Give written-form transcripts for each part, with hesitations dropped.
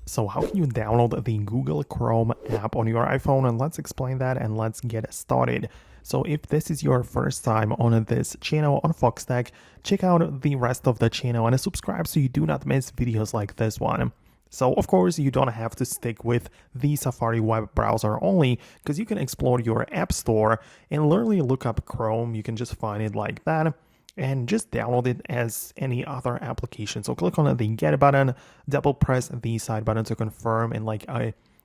So how can you download the Google Chrome app on your iPhone? And let's explain that and let's get started. So if this is your first time on this channel on Foxtecc, check out the rest of the channel and subscribe so you do not miss videos like this one. So of course you don't have to stick with the Safari web browser only, because you can explore your app store and literally look up Chrome. You can just find it like that and just download it as any other application. So click on the get button, double press the side button to confirm, and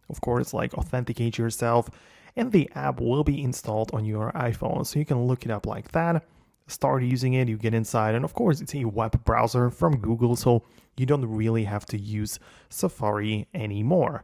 of course authenticate yourself, and the app will be installed on your iPhone. So you can look it up like that, start using it, you get inside, and of course it's a web browser from Google, so you don't really have to use Safari anymore,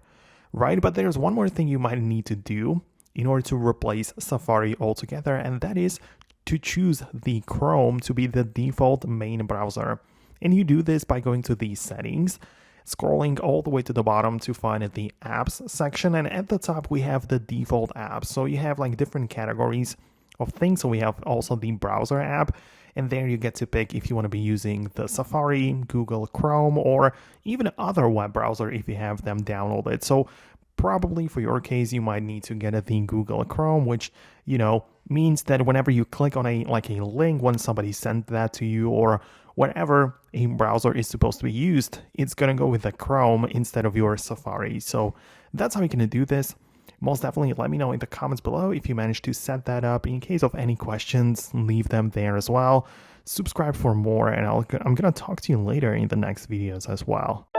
right? But there's one more thing you might need to do in order to replace Safari altogether, and that is to choose the Chrome to be the default main browser. And you do this by going to the settings, scrolling all the way to the bottom to find the apps section, and at the top we have the default apps. So you have like different categories of things. So we have also the browser app, and there you get to pick if you want to be using the Safari, Google Chrome, or even other web browser if you have them downloaded. So probably for your case, you might need to get the Google Chrome, which, means that whenever you click on a link, when somebody sent that to you, or whenever a browser is supposed to be used, it's going to go with the Chrome instead of your Safari. So that's how you're going to do this. Most definitely let me know in the comments below if you managed to set that up. In case of any questions, leave them there as well. Subscribe for more, and I'm going to talk to you later in the next videos as well.